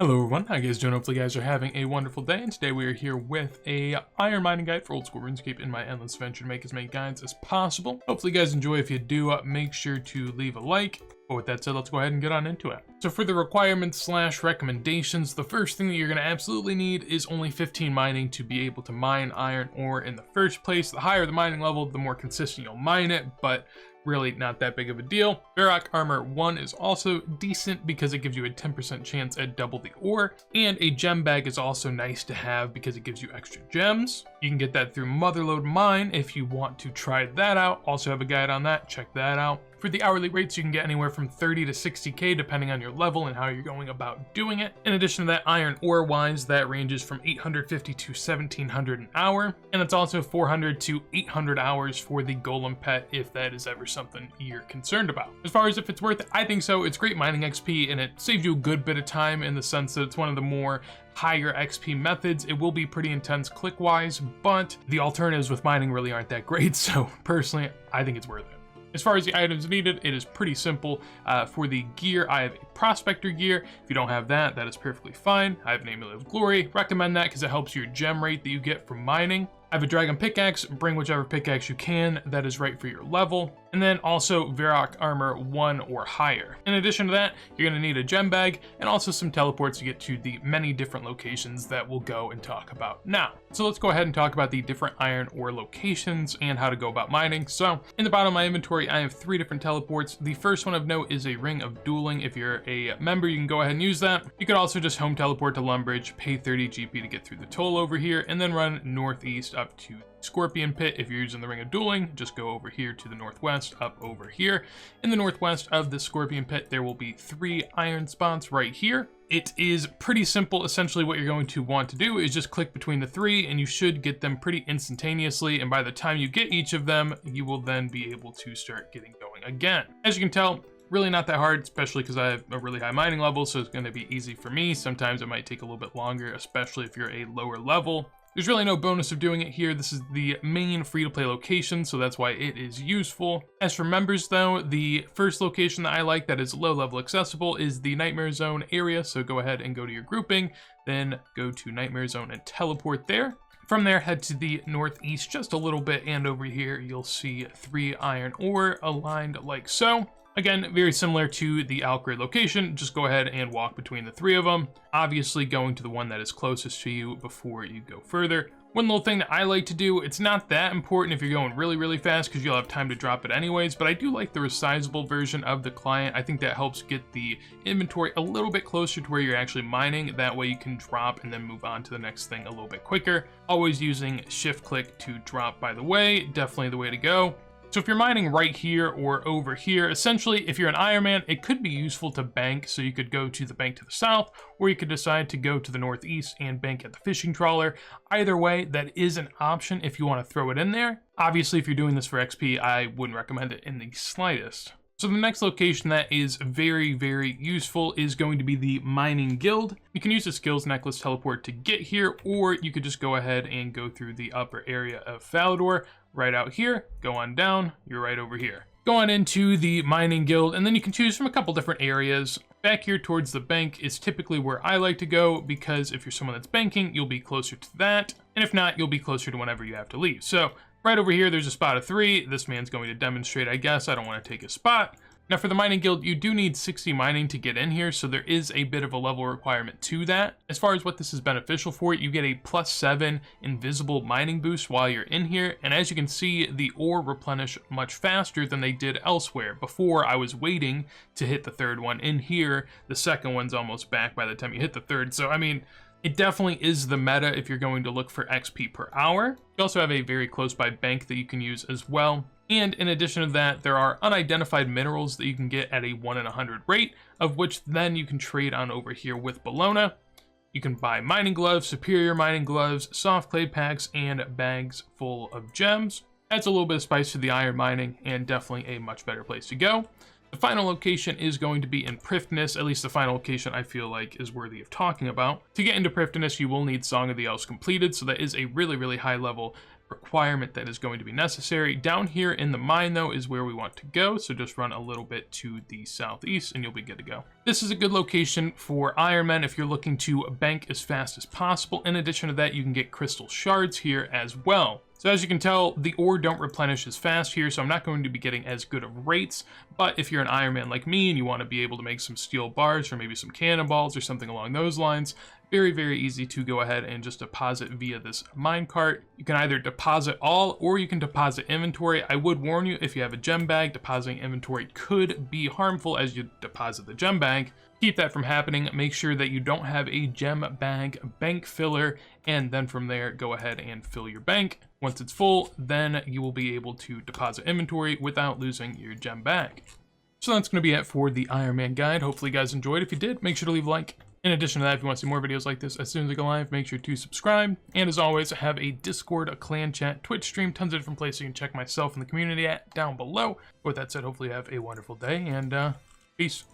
Hello everyone, how you guys doing? Hopefully you guys are having a wonderful day, and today we are here with a iron mining guide for old school RuneScape in my endless adventure to make as many guides as possible. Hopefully you guys enjoy. If you do, make sure to leave a like. But with that said, let's go ahead and get on into it. So for the requirements / recommendations, the first thing that you're going to absolutely need is only 15 mining to be able to mine iron ore in the first place. The higher the mining level, the more consistent you'll mine it, but really not that big of a deal. Varrock Armor 1 is also decent because it gives you a 10% chance at double the ore, and a gem bag is also nice to have because it gives you extra gems. You can get that through Motherlode Mine if you want to try that out. Also have a guide on that, check that out. For the hourly rates, you can get anywhere from 30 to 60k depending on your level and how you're going about doing it. In addition to that, iron ore wise, that ranges from 850 to 1700 an hour, and it's also 400 to 800 hours for the golem pet if that is ever something you're concerned about. As far as if it's worth it, I think so. It's great mining XP and it saves you a good bit of time in the sense that it's one of the more higher XP methods. It will be pretty intense click wise, but the alternatives with mining really aren't that great, so personally I think it's worth it. As far as the items needed, it is pretty simple. For the gear, I have a prospector gear. If you don't have that, that is perfectly fine. I have an Amulet of Glory. Recommend that because it helps your gem rate that you get from mining. I have a dragon pickaxe. Bring whichever pickaxe you can that is right for your level. And then also Varrock Armor 1 or higher. In addition to that, you're going to need a gem bag and also some teleports to get to the many different locations that we'll go and talk about now. So let's go ahead and talk about the different iron ore locations and how to go about mining. So in the bottom of my inventory, I have 3 different teleports. The first one of note is a Ring of Dueling. If you're a member, you can go ahead and use that. You could also just home teleport to Lumbridge, pay 30 GP to get through the toll over here, and then run northeast up to Scorpion Pit. If you're using the Ring of Dueling, just go over here to the northwest, up over here. In the northwest of the Scorpion Pit, there will be 3 iron spots right here. It is pretty simple. Essentially what you're going to want to do is just click between the 3 and you should get them pretty instantaneously, and by the time you get each of them, you will then be able to start getting going again. As you can tell, really not that hard, especially because I have a really high mining level, so it's going to be easy for me. Sometimes it might take a little bit longer, especially if you're a lower level. There's really no bonus of doing it here. This is the main free-to-play location, so that's why it is useful. As for members though, the first location that I like that is low-level accessible is the Nightmare Zone area, so go ahead and go to your grouping, then go to Nightmare Zone and teleport there. From there, head to the northeast just a little bit, and over here you'll see 3 iron ore aligned like so. Again, very similar to the Al-Kharid location, just go ahead and walk between the 3 of them, obviously going to the one that is closest to you before you go further. One little thing that I like to do, it's not that important if you're going really fast because you'll have time to drop it anyways, but I do like the resizable version of the client. I think that helps get the inventory a little bit closer to where you're actually mining. That way you can drop and then move on to the next thing a little bit quicker. Always using shift click to drop, by the way, definitely the way to go. So if you're mining right here or over here, essentially if you're an Iron Man, it could be useful to bank. So you could go to the bank to the south, or you could decide to go to the northeast and bank at the fishing trawler. Either way, that is an option if you want to throw it in there. Obviously, if you're doing this for XP, I wouldn't recommend it in the slightest. So the next location that is very useful is going to be the Mining Guild. You can use the Skills Necklace teleport to get here, or you could just go ahead and go through the upper area of Falador, right out here, go on down, you're right over here. Go on into the Mining Guild, and then you can choose from a couple different areas. Back here towards the bank is typically where I like to go, because if you're someone that's banking, you'll be closer to that, and if not, you'll be closer to whenever you have to leave. So right over here, there's a spot of 3. This man's going to demonstrate, I guess. I don't want to take his spot. Now for the Mining Guild, you do need 60 mining to get in here, so there is a bit of a level requirement to that. As far as what this is beneficial for, you get a +7 invisible mining boost while you're in here, and as you can see, the ore replenish much faster than they did elsewhere. Before, I was waiting to hit the 3rd one in here. The 2nd one's almost back by the time you hit the 3rd, so I mean, it definitely is the meta if you're going to look for XP per hour. You also have a very close by bank that you can use as well. And in addition to that, there are unidentified minerals that you can get at a 1 in 100 rate, of which then you can trade on over here with Bologna. You can buy mining gloves, superior mining gloves, soft clay packs, and bags full of gems. Adds a little bit of spice to the iron mining, and definitely a much better place to go. The final location is going to be in Prifness, at least the final location I feel like is worthy of talking about. To get into Prifness, you will need Song of the Elves completed, so that is a really high level requirement that is going to be necessary. Down here in the mine, though, is where we want to go, so just run a little bit to the southeast and you'll be good to go. This is a good location for Iron Men if you're looking to bank as fast as possible. In addition to that, you can get crystal shards here as well. So as you can tell, the ore don't replenish as fast here, so I'm not going to be getting as good of rates, but if you're an Iron Man like me and you want to be able to make some steel bars or maybe some cannonballs or something along those lines, very, very easy to go ahead and just deposit via this minecart. You can either deposit all or you can deposit inventory. I would warn you, if you have a gem bag, depositing inventory could be harmful as you deposit the gem bag. Keep that from happening. Make sure that you don't have a gem bag bank filler, and then from there, go ahead and fill your bank. Once it's full, then you will be able to deposit inventory without losing your gem bag. So that's going to be it for the Iron Man guide. Hopefully you guys enjoyed. If you did, make sure to leave a like. In addition to that, if you want to see more videos like this as soon as they go live, make sure to subscribe. And as always, I have a Discord, a clan chat, Twitch stream, tons of different places you can check myself in the community at down below. With that said, hopefully you have a wonderful day, and peace.